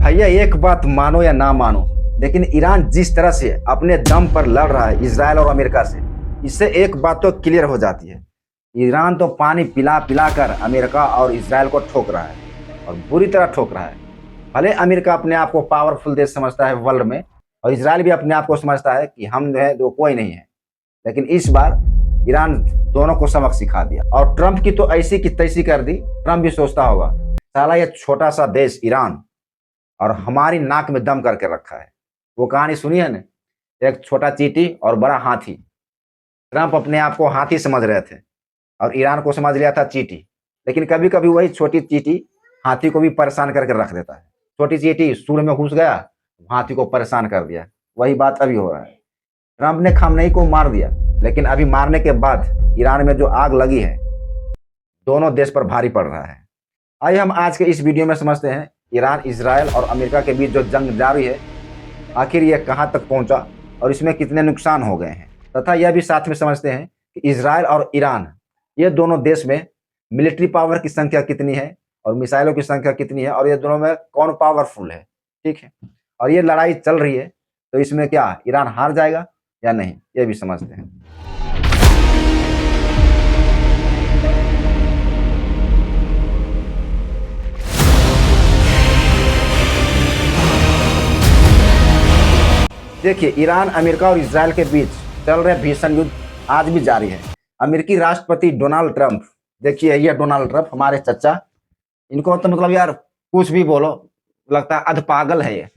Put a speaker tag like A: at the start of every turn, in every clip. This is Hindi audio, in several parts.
A: भैया एक बात मानो या ना मानो, लेकिन ईरान जिस तरह से अपने दम पर लड़ रहा है इसराइल और अमेरिका से, इससे एक बात तो क्लियर हो जाती है। ईरान तो पानी पिला पिला कर अमेरिका और इसराइल को ठोक रहा है और बुरी तरह ठोक रहा है। भले अमेरिका अपने आप को पावरफुल देश समझता है वर्ल्ड में, और इसराइल भी अपने आप को समझता है कि हम जो है जो कोई नहीं है, लेकिन इस बार ईरान दोनों को सबक सिखा दिया और ट्रंप की तो ऐसी की तैसी कर दी। ट्रंप भी सोचता होगा साला ये छोटा सा देश ईरान और हमारी नाक में दम करके रखा है। वो कहानी सुनी है ना, एक छोटा चींटी और बड़ा हाथी। ट्रंप अपने आप को हाथी समझ रहे थे और ईरान को समझ लिया था चींटी। लेकिन कभी कभी वही छोटी चींटी हाथी को भी परेशान करके रख देता है। छोटी चींटी सूर में घुस गया, हाथी को परेशान कर दिया। वही बात अभी हो रहा है। ट्रंप ने खamenei को मार दिया, लेकिन अभी मारने के बाद ईरान में जो आग लगी है दोनों देश पर भारी पड़ रहा है। आइए हम आज के इस वीडियो में समझते हैं ईरान, इजराइल और अमेरिका के बीच जो जंग जारी है आखिर ये कहां तक पहुंचा और इसमें कितने नुकसान हो गए हैं, तथा यह भी साथ में समझते हैं कि इजराइल और ईरान ये दोनों देश में मिलिट्री पावर की संख्या कितनी है और मिसाइलों की संख्या कितनी है और ये दोनों में कौन पावरफुल है। ठीक है, और ये लड़ाई चल रही है तो इसमें क्या ईरान हार जाएगा या नहीं, ये भी समझते हैं। देखिए, ईरान, अमेरिका और इजराइल के बीच चल रहे भीषण युद्ध आज भी जारी है। अमेरिकी राष्ट्रपति डोनाल्ड ट्रंप, देखिए ये डोनाल्ड ट्रंप हमारे चचा, इनको तो मतलब यार कुछ भी बोलो लगता है अध पागल है ये।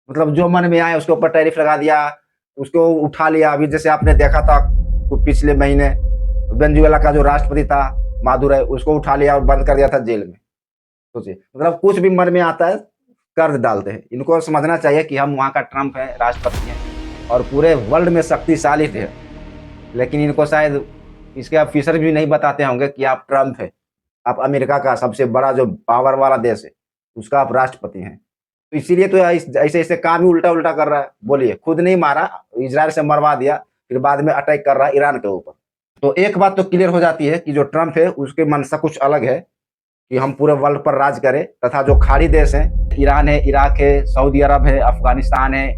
A: मतलब जो मन में आए उसके ऊपर टैरिफ लगा दिया, उसको उठा लिया। अभी जैसे आपने देखा था पिछले महीने वेनेजुएला का जो राष्ट्रपति था मादुरो, उसको उठा लिया और बंद कर दिया था जेल में। सोचिए, मतलब कुछ भी मन में आता है कर डालते हैं। इनको समझना चाहिए कि हम वहाँ का ट्रंप है, राष्ट्रपति हैं और पूरे वर्ल्ड में शक्तिशाली थे, लेकिन इनको शायद इसके ऑफिसर भी नहीं बताते होंगे कि आप ट्रंप है, आप अमेरिका का सबसे बड़ा जो पावर वाला देश है उसका आप राष्ट्रपति हैं। तो इसीलिए तो ऐसे ऐसे काम ही उल्टा उल्टा कर रहा है। बोलिए, खुद नहीं मारा, इजराइल से मरवा दिया, फिर बाद में अटैक कर रहा है ईरान के ऊपर। तो एक बात तो क्लियर हो जाती है कि जो ट्रंप है उसके मनसा कुछ अलग है कि हम पूरे वर्ल्ड पर राज करें, तथा जो खाड़ी देश हैं, ईरान है, इराक है, सऊदी अरब है, अफगानिस्तान है,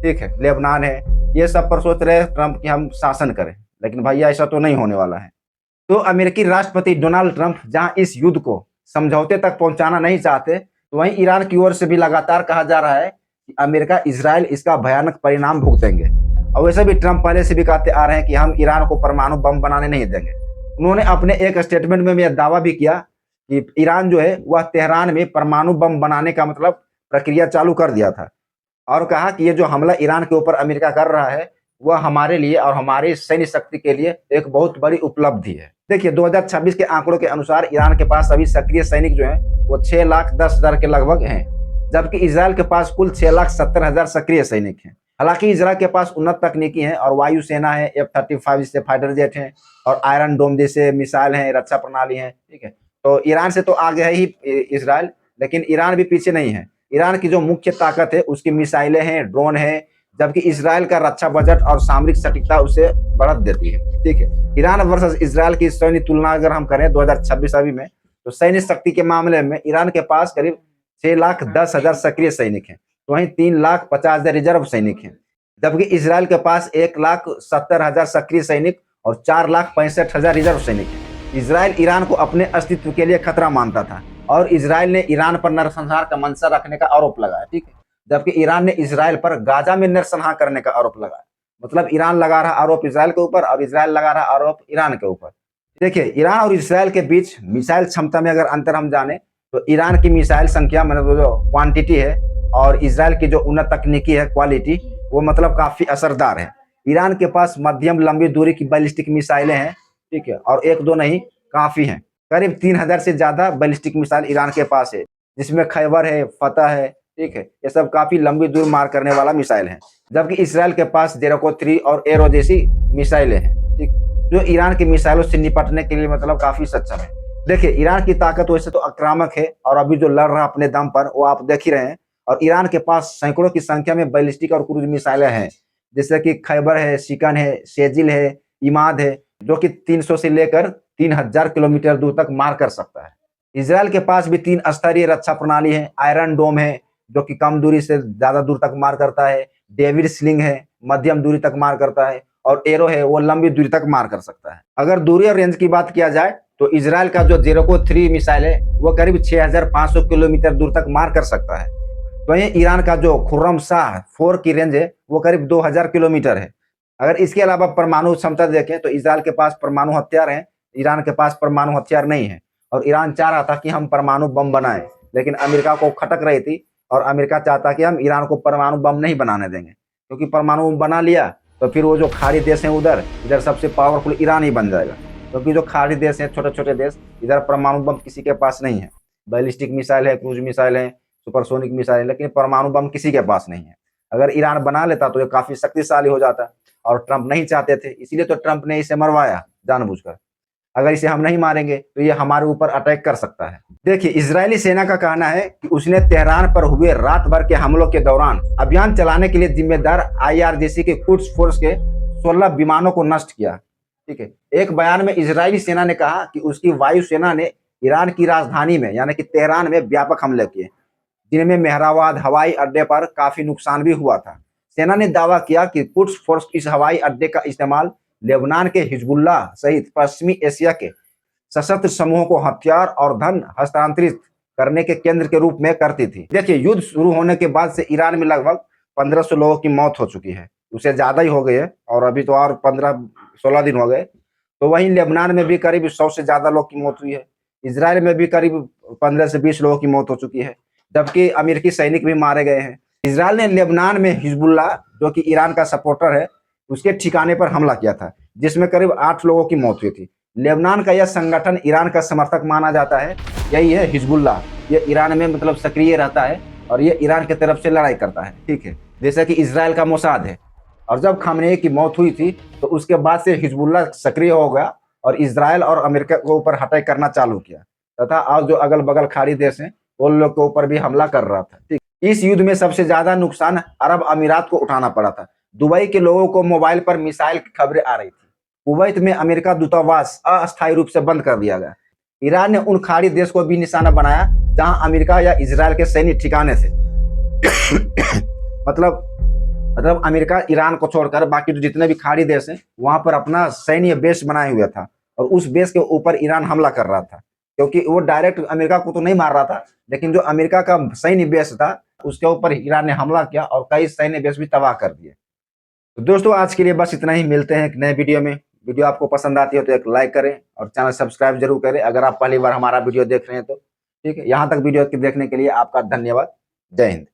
A: ठीक है, लेबनान है, ये सब पर सोच रहे ट्रंप कि हम शासन करें। लेकिन भैया ऐसा तो नहीं होने वाला है। तो अमेरिकी राष्ट्रपति डोनाल्ड ट्रंप जहां इस युद्ध को समझौते तक पहुंचाना नहीं चाहते, तो वहीं ईरान की ओर से भी लगातार कहा जा रहा है कि अमेरिका, इजराइल इसका भयानक परिणाम भुगतेंगे। और वैसे भी ट्रंप पहले से भी कहते आ रहे हैं कि हम ईरान को परमाणु बम बनाने नहीं देंगे। उन्होंने अपने एक स्टेटमेंट में यह दावा भी किया कि ईरान जो है वह तेहरान में परमाणु बम बनाने का मतलब प्रक्रिया चालू कर दिया था, और कहा कि ये जो हमला ईरान के ऊपर अमेरिका कर रहा है वह हमारे लिए और हमारी सैन्य शक्ति के लिए एक बहुत बड़ी उपलब्धि है। देखिए, 2026 के आंकड़ों के अनुसार ईरान के पास अभी सक्रिय सैनिक जो हैं वो 6,10,000 के लगभग हैं, जबकि इजराइल के पास कुल 6,70,000 सक्रिय सैनिक हैं। हालांकि इजराइल के पास उन्नत तकनीकी है और वायु सेना है, F-35 जैसे फाइटर जेट हैं और आयरन डोम जैसे मिसाइल हैं, रक्षा प्रणाली है। ठीक है, तो ईरान से तो आगे है ही इजराइल, लेकिन ईरान भी पीछे नहीं है। ईरान की जो मुख्य ताकत है उसकी मिसाइलें हैं, ड्रोन है, जबकि इजराइल का रक्षा बजट और सामरिक सटीकता उसे बढ़त देती है। ठीक है, ईरान वर्सेस इजराइल की सैन्य तुलना अगर हम करें 2026 अभी में, तो सैन्य शक्ति के मामले में ईरान के पास करीब 6,10,000 सक्रिय सैनिक हैं, तो वहीं 3,50,000 रिजर्व सैनिक हैं, जबकि इजराइल के पास 1,70,000 सक्रिय सैनिक और 4,65,000 रिजर्व सैनिक हैं। इजराइल ईरान को अपने अस्तित्व के लिए खतरा मानता था और इजराइल ने ईरान पर नरसंहार का मंशा रखने का आरोप लगाया। ठीक है, जबकि ईरान ने इजराइल पर गाजा में नरसंहार करने का आरोप लगाया। मतलब ईरान लगा रहा आरोप इजराइल के ऊपर और इजराइल लगा रहा आरोप ईरान के ऊपर। देखिए, ईरान और इजराइल के बीच मिसाइल क्षमता में अगर अंतर हम जाने तो ईरान की मिसाइल संख्या मतलब जो क्वांटिटी है और इजराइल की जो उन्नत तकनीकी है क्वालिटी, वो मतलब काफी असरदार है। ईरान के पास मध्यम लंबी दूरी की बैलिस्टिक मिसाइलें हैं, ठीक है, और एक दो नहीं काफी हैं। करीब 3,000 से ज्यादा बैलिस्टिक मिसाइल ईरान के पास है, जिसमें खैबर है, फतह है। ठीक है, ये सब काफी लंबी दूर मार करने वाला मिसाइल है। जबकि इसराइल के पास जेराको 3 और एरो जैसी मिसाइलें हैं, ठीक, जो ईरान की मिसाइलों से निपटने के लिए मतलब काफी सक्षम है। देखिए, ईरान की ताकत वैसे तो आक्रामक है और अभी जो लड़ रहा अपने दम पर वो आप देख ही रहे हैं। और ईरान के पास सैकड़ों की संख्या में बैलिस्टिक और क्रूज मिसाइलें हैं, जैसे कि खैबर है, शिकन है, शेजिल है, इमाद है, जो कि 300 से लेकर 3,000 किलोमीटर दूर तक मार कर सकता है। इजराइल के पास भी 3 स्तरीय रक्षा प्रणाली है, आयरन डोम है, जो कि कम दूरी से ज्यादा दूर तक मार करता है, डेविड स्लिंग है, मध्यम दूरी तक मार करता है, और एरो है वो लंबी दूरी तक मार कर सकता है। अगर दूरी और रेंज की बात किया जाए तो इजराइल का जो जेरोको 3 मिसाइल है वो करीब 6500 किलोमीटर दूर तक मार कर सकता है। वहीं ईरान का जो खुर्रम शाह 4 की रेंज है वो करीब 2000 किलोमीटर है। अगर इसके अलावा परमाणु क्षमता देखें तो इजराइल के पास परमाणु हथियार है, ईरान के पास परमाणु हथियार नहीं है। और ईरान चाह रहा था कि हम परमाणु बम बनाएं, लेकिन अमेरिका को खटक रही थी और अमेरिका चाहता कि हम ईरान को परमाणु बम नहीं बनाने देंगे, क्योंकि परमाणु बम बना लिया तो फिर वो जो खाड़ी देश हैं इधर सबसे पावरफुल ईरान ही बन जाएगा, क्योंकि जो खाड़ी देश हैं छोटे छोटे देश, इधर परमाणु बम किसी के पास नहीं है। बैलिस्टिक मिसाइल है, क्रूज मिसाइल है, सुपरसोनिक मिसाइल है, लेकिन परमाणु बम किसी के पास नहीं है। अगर ईरान बना लेता तो ये काफी शक्तिशाली हो जाता, और ट्रंप नहीं चाहते थे, इसीलिए तो ट्रंप ने इसे मरवाया जानबूझकर। अगर इसे हम नहीं मारेंगे तो ये हमारे ऊपर अटैक कर सकता है। देखिए, इजरायली सेना का कहना है कि उसने तेहरान पर हुए रात भर के हमलों के दौरान अभियान चलाने के लिए जिम्मेदार आईआरजीसी के कुड्स फोर्स के 16 विमानों को नष्ट किया। ठीक है, एक बयान में इजरायली सेना ने कहा कि उसकी वायुसेना ने ईरान की राजधानी में यानी कि तेहरान में व्यापक हमले किए, जिनमें मेहराबाद हवाई अड्डे पर काफी नुकसान भी हुआ था। सेना ने दावा किया कि कुड्स फोर्स इस हवाई अड्डे का इस्तेमाल लेबनान के हिजबुल्लाह सहित पश्चिमी एशिया के सशस्त्र समूहों को हथियार और धन हस्तांतरित करने के केंद्र के रूप में करती थी। देखिए, युद्ध शुरू होने के बाद से ईरान में लगभग 1500 लोगों की मौत हो चुकी है, उससे ज्यादा ही हो गई है, और अभी तो और 15-16 दिन हो गए। तो वहीं लेबनान में भी करीब 100 से ज्यादा लोग की मौत हुई है। इसराइल में भी करीब 15 से 20 लोगों की मौत हो चुकी है, जबकि अमेरिकी सैनिक भी मारे गए हैं। इसराइल ने लेबनान में हिजबुल्लाह, जो कि ईरान का सपोर्टर है, उसके ठिकाने पर हमला किया था, जिसमें करीब 8 लोगों की मौत हुई थी। लेबनान का यह संगठन ईरान का समर्थक माना जाता है। यही है हिजबुल्लाह, ये ईरान में मतलब सक्रिय रहता है और ये ईरान की तरफ से लड़ाई करता है। ठीक है, जैसा कि इसराइल का मोसाद है। और जब खामनेई की मौत हुई थी तो उसके बाद से हिजबुल्लाह सक्रिय हो गया और इसराइल और अमेरिका के ऊपर अटैक करना चालू किया, तथा और जो अगल बगल खाड़ी देश हैं उन लोग के ऊपर भी हमला कर रहा था। ठीक, इस युद्ध में सबसे ज्यादा नुकसान अरब अमीरात को उठाना पड़ा था। दुबई के लोगों को मोबाइल पर मिसाइल की खबरें आ रही थी। कुवैत में अमेरिका दूतावास अस्थायी रूप से बंद कर दिया गया। ईरान ने उन खाड़ी देश को भी निशाना बनाया जहां अमेरिका या इजराइल के सैन्य ठिकाने थे। मतलब अमेरिका ईरान को छोड़कर बाकी जो जितने भी खाड़ी देश हैं वहां पर अपना सैन्य बेस बनाए हुआ था, और उस बेस के ऊपर ईरान हमला कर रहा था, क्योंकि वो डायरेक्ट अमेरिका को तो नहीं मार रहा था, लेकिन जो अमेरिका का सैन्य बेस था उसके ऊपर ईरान ने हमला किया और कई सैन्य बेस भी तबाह कर दिए। तो दोस्तों, आज के लिए बस इतना ही। मिलते हैं एक नए वीडियो में। वीडियो आपको पसंद आती हो तो एक लाइक करें और चैनल सब्सक्राइब जरूर करें अगर आप पहली बार हमारा वीडियो देख रहे हैं तो। ठीक है, यहाँ तक वीडियो देखने के लिए आपका धन्यवाद। जय हिंद।